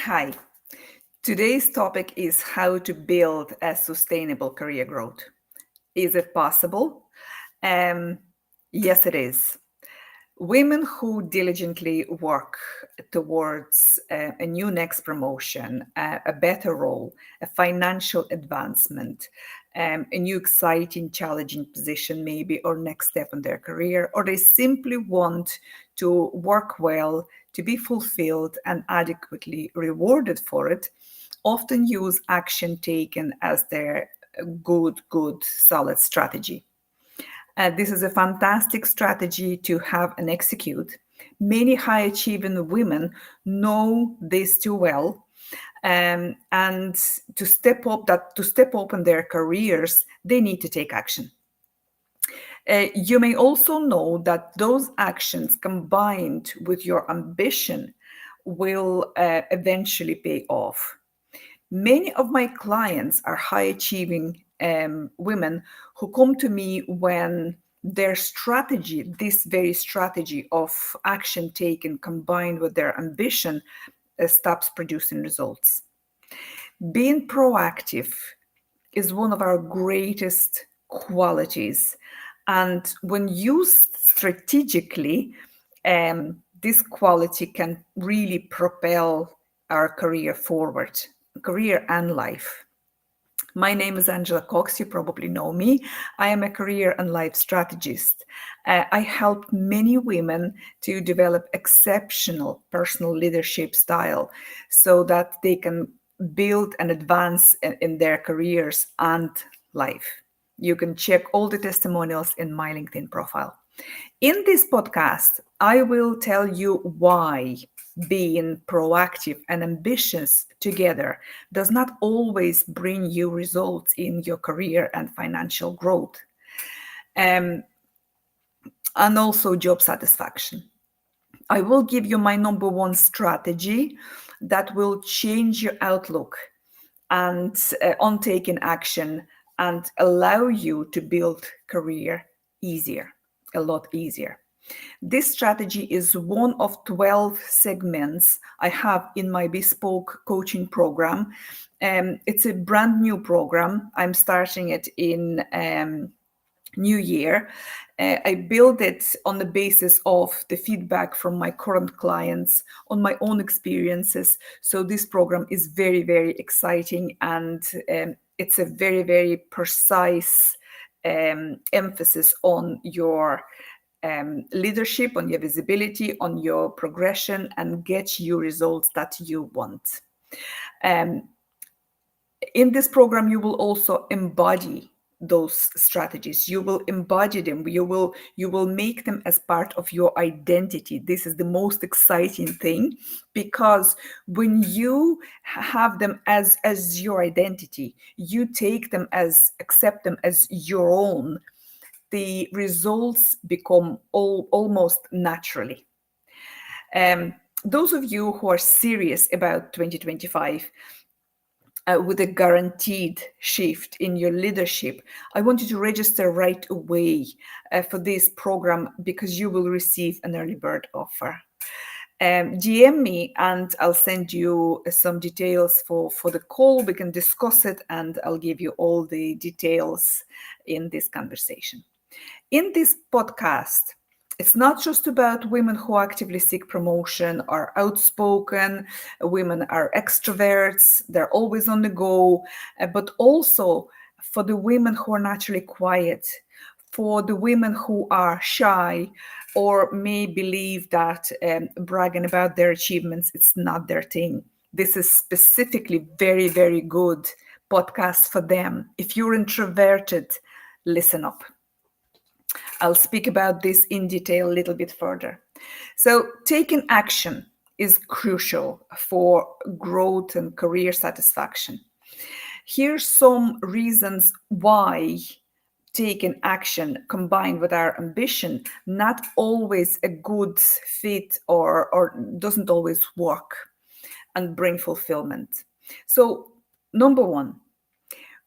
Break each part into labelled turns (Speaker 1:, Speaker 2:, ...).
Speaker 1: Hi. Today's topic is how to build a sustainable career growth. Is it possible? Um, yes, it is. Women who diligently work towards a new next promotion, a better role, a financial advancement, a new exciting, challenging position, maybe, or next step in their career, or they simply want to work well, to be fulfilled and adequately rewarded for it, often use action taken as their good, solid strategy. This is a fantastic strategy to have and execute. Many high achieving women know this too well. And to step up in their careers, they need to take action. You may also know that those actions combined with your ambition will eventually pay off. Many of my clients are high achieving women who come to me when their strategy, this very strategy of action taken combined with their ambition, stops producing results. Being proactive is one of our greatest qualities. And when used strategically, this quality can really propel our career forward, career and life. My name is Angela Cox. You probably know me. I am a career and life strategist. I help many women to develop exceptional personal leadership style so that they can build and advance in their careers and life. You can check all the testimonials in my LinkedIn profile. In this podcast, I will tell you why being proactive and ambitious together does not always bring you results in your career and financial growth, and also job satisfaction. I will give you my number one strategy that will change your outlook and on taking action and allow you to build career easier, a lot easier. This strategy is one of 12 segments I have in my bespoke coaching program. It's a brand new program. I'm starting it in new year. I build it on the basis of the feedback from my current clients, on my own experiences. So this program is very, very exciting, and it's a very, very precise emphasis on your leadership, on your visibility, on your progression, and get you results that you want. Um, in this program, you will also embody those strategies. You will embody them. You will make them as part of your identity. This is the most exciting thing, because when you have them as your identity, you take them as, accept them as your own, the results become almost naturally. Those of you who are serious about 2025, with a guaranteed shift in your leadership, I want you to register right away for this program, because you will receive an early bird offer. DM me and I'll send you some details for the call. We can discuss it and I'll give you all the details in this conversation. In this podcast, it's not just about women who actively seek promotion, are outspoken, women are extroverts, they're always on the go, but also for the women who are naturally quiet, for the women who are shy or may believe that bragging about their achievements, it's not their thing. This is specifically very, very good podcast for them. If you're introverted, listen up. I'll speak about this in detail a little bit further. So, taking action is crucial for growth and career satisfaction. Here's some reasons why taking action combined with our ambition not always a good fit, or doesn't always work and bring fulfillment. So, number one,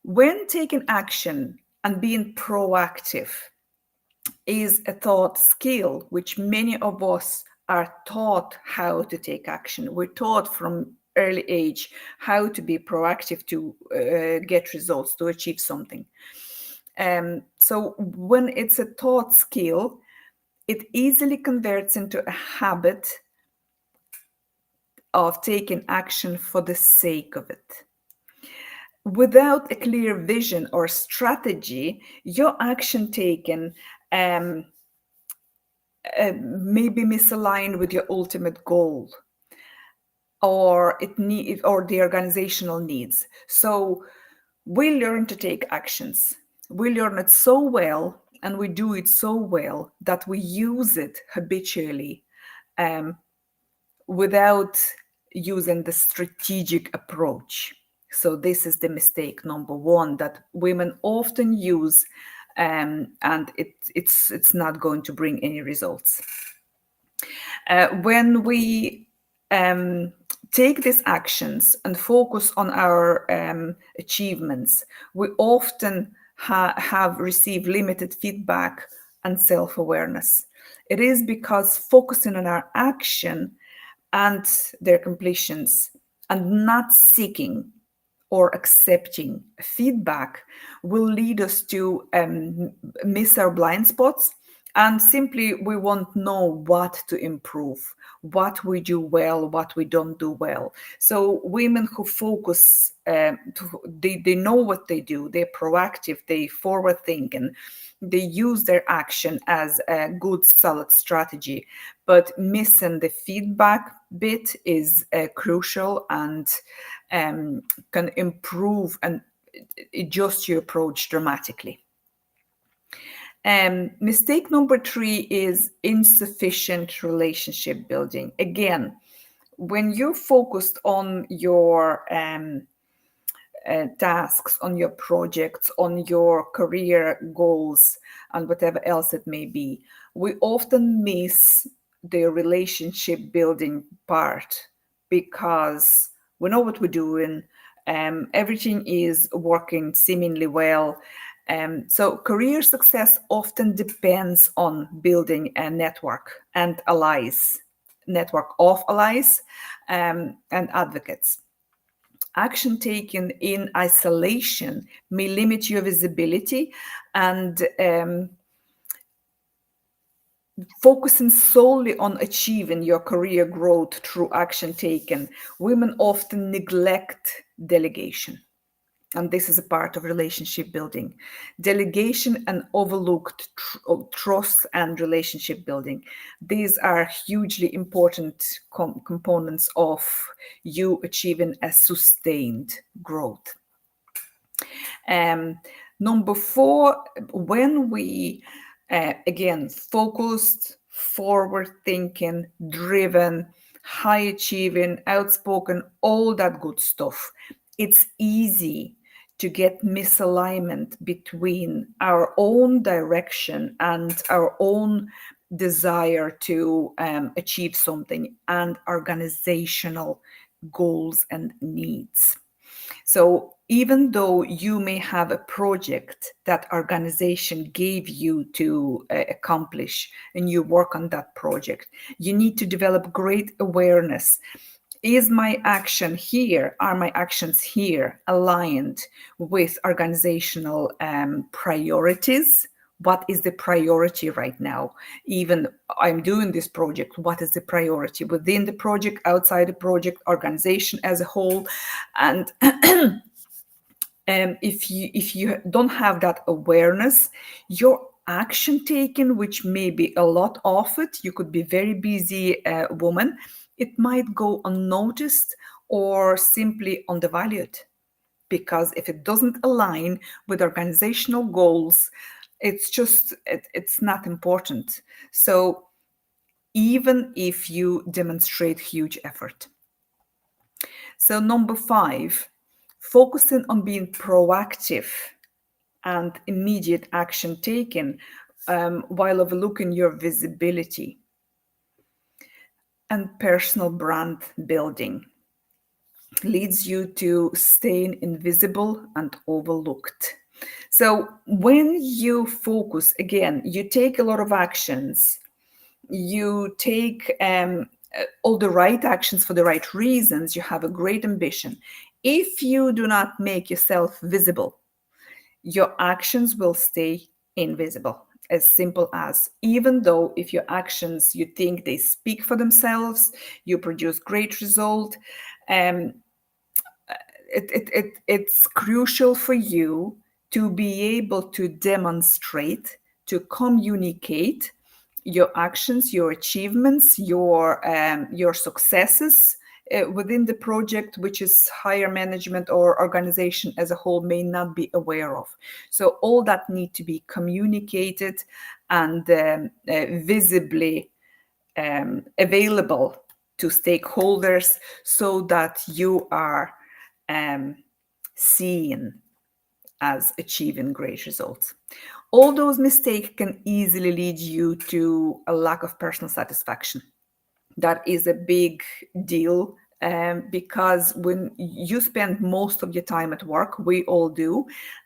Speaker 1: when taking action and being proactive is a taught skill, which many of us are taught how to take action. We're taught from early age how to be proactive to get results, to achieve something. So when it's a taught skill, it easily converts into a habit of taking action for the sake of it. Without a clear vision or strategy, your action taken um, may be misaligned with your ultimate goal, or or the organizational needs. So we learn to take actions. We learn it so well, and we do it so well that we use it habitually, um, without using the strategic approach. So this is the mistake number one that women often use, and it's not going to bring any results. When we take these actions and focus on our achievements, we often have received limited feedback and self-awareness. It is because focusing on our action and their completions and not seeking or accepting feedback will lead us to miss our blind spots, and simply we won't know what to improve, what we do well, what we don't do well. So women who focus, they know what they do, they're proactive, they forward thinking, they use their action as a good solid strategy, but missing the feedback bit is crucial, and can improve and adjust your approach dramatically. Mistake number 3 is insufficient relationship building. Again, when you're focused on your tasks, on your projects, on your career goals, and whatever else it may be, we often miss the relationship building part because we know what we're doing. Everything is working seemingly well. So career success often depends on building a network and allies, network of allies, and advocates. Action taken in isolation may limit your visibility, and focusing solely on achieving your career growth through action taken, women often neglect delegation. And this is a part of relationship building. Delegation and overlooked trust and relationship building. These are hugely important components of you achieving a sustained growth. Number 4, when we, again, focused, forward thinking, driven, high achieving, outspoken, all that good stuff, it's easy to get misalignment between our own direction and our own desire to achieve something and organizational goals and needs. So even though you may have a project that organization gave you to accomplish, and you work on that project, you need to develop great awareness. Is my action here, are my actions here aligned with organizational priorities? What is the priority right now? Even I'm doing this project, what is the priority within the project, outside the project, organization as a whole? And if you don't have that awareness, your action taken, which may be a lot of it, you could be very busy woman, it might go unnoticed or simply undervalued, because if it doesn't align with organizational goals, it's not important. So even if you demonstrate huge effort. So number 5, focusing on being proactive and immediate action taken, while overlooking your visibility. And personal brand building leads you to staying invisible and overlooked. So when you focus, again, you take a lot of actions, you take all the right actions for the right reasons, you have a great ambition. If you do not make yourself visible, your actions will stay invisible. As simple as, even though if your actions you think they speak for themselves, you produce great result, um, it's crucial for you to be able to demonstrate, to communicate your actions, your achievements, your successes within the project, which is higher management or organization as a whole may not be aware of. So all that need to be communicated and visibly available to stakeholders so that you are seen as achieving great results. All those mistakes can easily lead you to a lack of personal satisfaction. That is a big deal, because when you spend most of your time at work, we all do,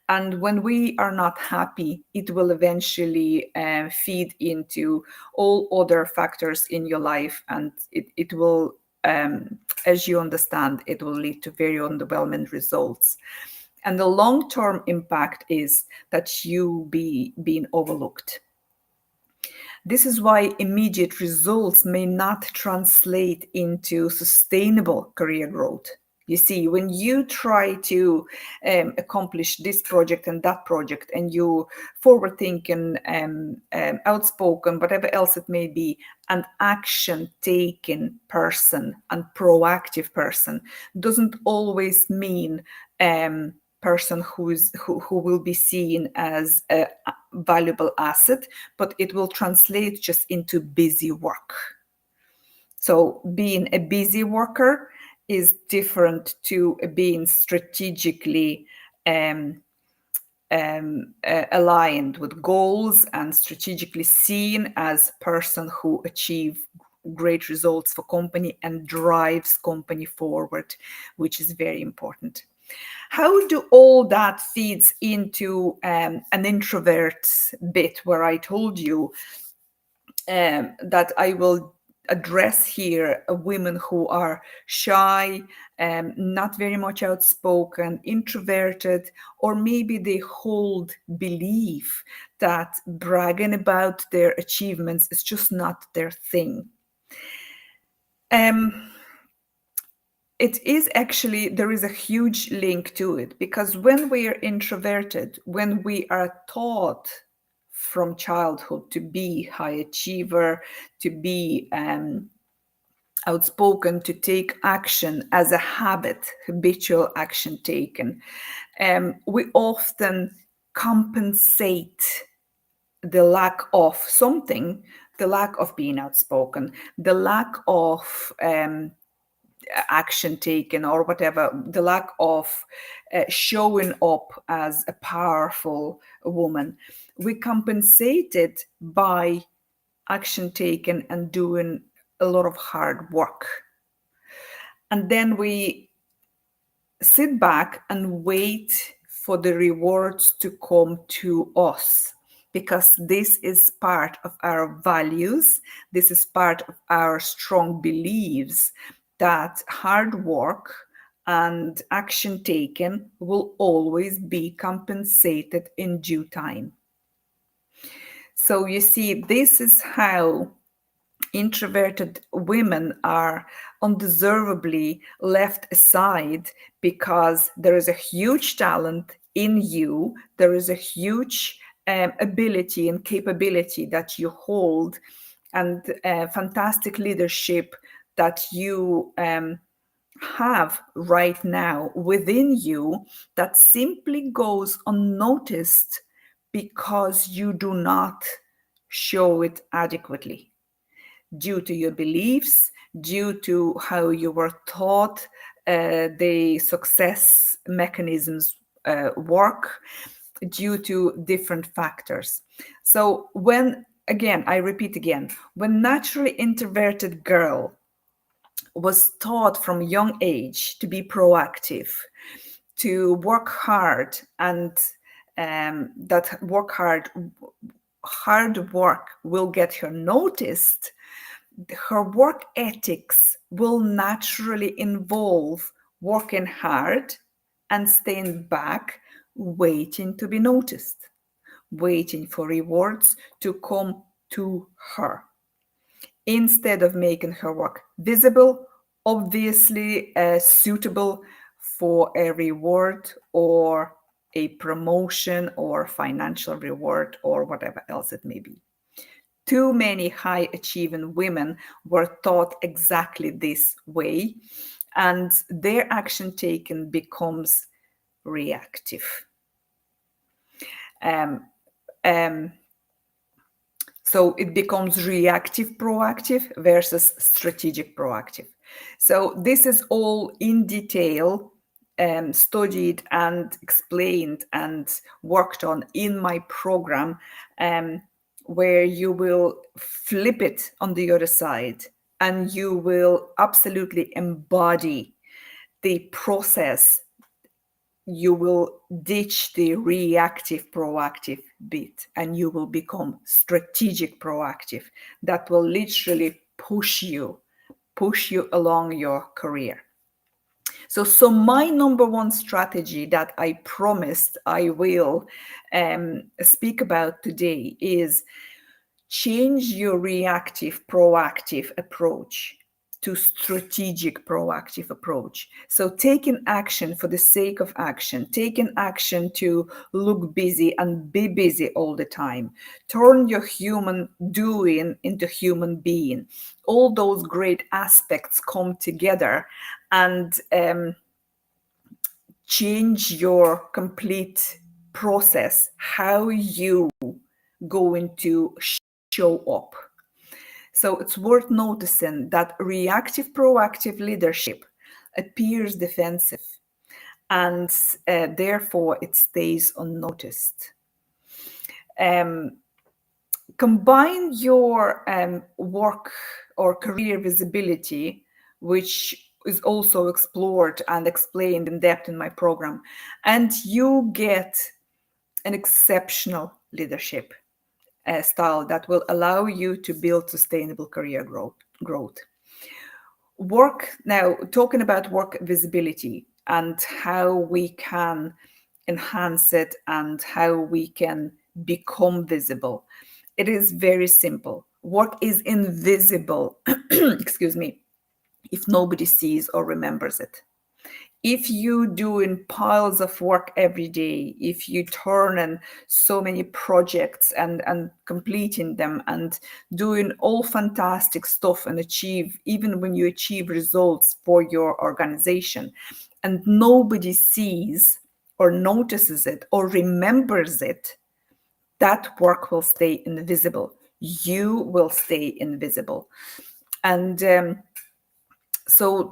Speaker 1: and when we are not happy, it will eventually feed into all other factors in your life, and it will, as you understand, it will lead to very underwhelming results. And the long-term impact is that you being overlooked. This is why immediate results may not translate into sustainable career growth. You see, when you try to accomplish this project and that project, and you forward thinking, outspoken, whatever else it may be, an action taken person and proactive person doesn't always mean person who will be seen as a valuable asset, but it will translate just into busy work. So being a busy worker is different to being strategically aligned with goals and strategically seen as person who achieve great results for company and drives company forward, which is very important. How do all that feeds into an introvert bit, where I told you that I will address here women who are shy, not very much outspoken, introverted, or maybe they hold belief that bragging about their achievements is just not their thing. It is actually, there is a huge link to it, because when we are introverted, when we are taught from childhood to be high achiever, to be outspoken, to take action as a habit, habitual action taken, we often compensate the lack of something, the lack of being outspoken, the lack of action taken, or whatever, the lack of showing up as a powerful woman. We compensate it by action taken and doing a lot of hard work. And then we sit back and wait for the rewards to come to us, because this is part of our values. This is part of our strong beliefs that hard work and action taken will always be compensated in due time. So you see, this is how introverted women are undeservedly left aside, because there is a huge talent in you, there is a huge ability and capability that you hold, and fantastic leadership that you have right now within you, that simply goes unnoticed because you do not show it adequately, due to your beliefs, due to how you were taught the success mechanisms work, due to different factors. So when, again, I repeat again, when naturally introverted girl was taught from a young age to be proactive, to work hard, and that hard work will get her noticed, her work ethics will naturally involve working hard and staying back, waiting to be noticed, waiting for rewards to come to her, instead of making her work visible, obviously suitable for a reward or a promotion or financial reward or whatever else it may be. Too many high achieving women were taught exactly this way, and their action taken becomes reactive. Um, um, So it becomes reactive proactive versus strategic proactive. So this is all in detail studied and explained and worked on in my program, where you will flip it on the other side and you will absolutely embody the process. You will ditch the reactive proactive bit and you will become strategic proactive. That will literally push you along your career. So my number one strategy that I promised I will speak about today is change your reactive proactive approach to strategic proactive approach. So taking action for the sake of action, taking action to look busy and be busy all the time, turn your human doing into human being. All those great aspects come together and change your complete process, how you going to show up. So it's worth noticing that reactive proactive leadership appears defensive and therefore it stays unnoticed. Combine your work or career visibility, which is also explored and explained in depth in my program, and you get an exceptional leadership style that will allow you to build sustainable career growth. Work, now talking about work visibility and how we can enhance it and how we can become visible. It is very simple. Work is invisible, excuse me, if nobody sees or remembers it. If you doing piles of work every day, if you turn in so many projects and completing them and doing all fantastic stuff and achieve, even when you achieve results for your organization and nobody sees or notices it or remembers it, that work will stay invisible. You will stay invisible. And so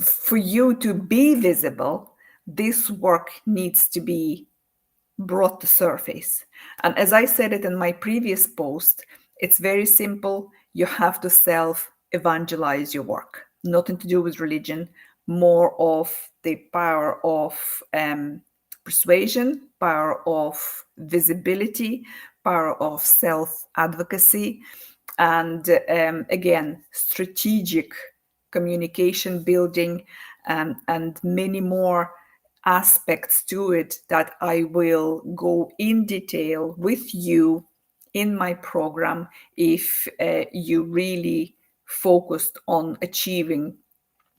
Speaker 1: for you to be visible, this work needs to be brought to surface. And as I said it in my previous post, it's very simple. You have to self-evangelize your work. Nothing to do with religion, more of the power of persuasion, power of visibility, power of self-advocacy, and again, strategic communication building, and many more aspects to it that I will go in detail with you in my program if you really focused on achieving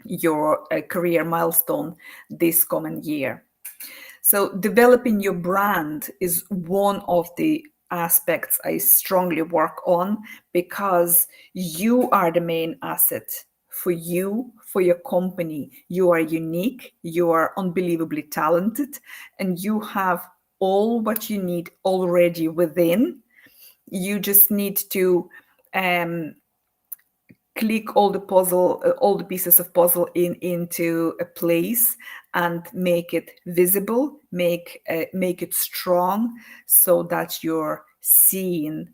Speaker 1: your career milestone this coming year. So developing your brand is one of the aspects I strongly work on, because you are the main asset for you, for your company. You are unique, you are unbelievably talented, and you have all what you need already within. You just need to click all the pieces of puzzle into a place and make it visible, make it strong, so that you're seen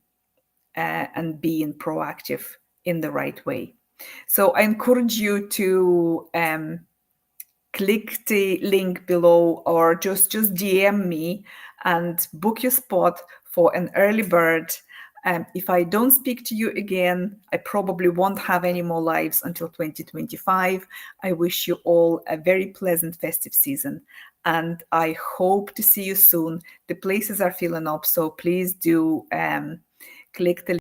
Speaker 1: and being proactive in the right way. So I encourage you to click the link below or just DM me and book your spot for an early bird If I don't speak to you again, I probably won't have any more lives until 2025. I wish you all a very pleasant festive season, and I hope to see you soon. The places are filling up, so please do click the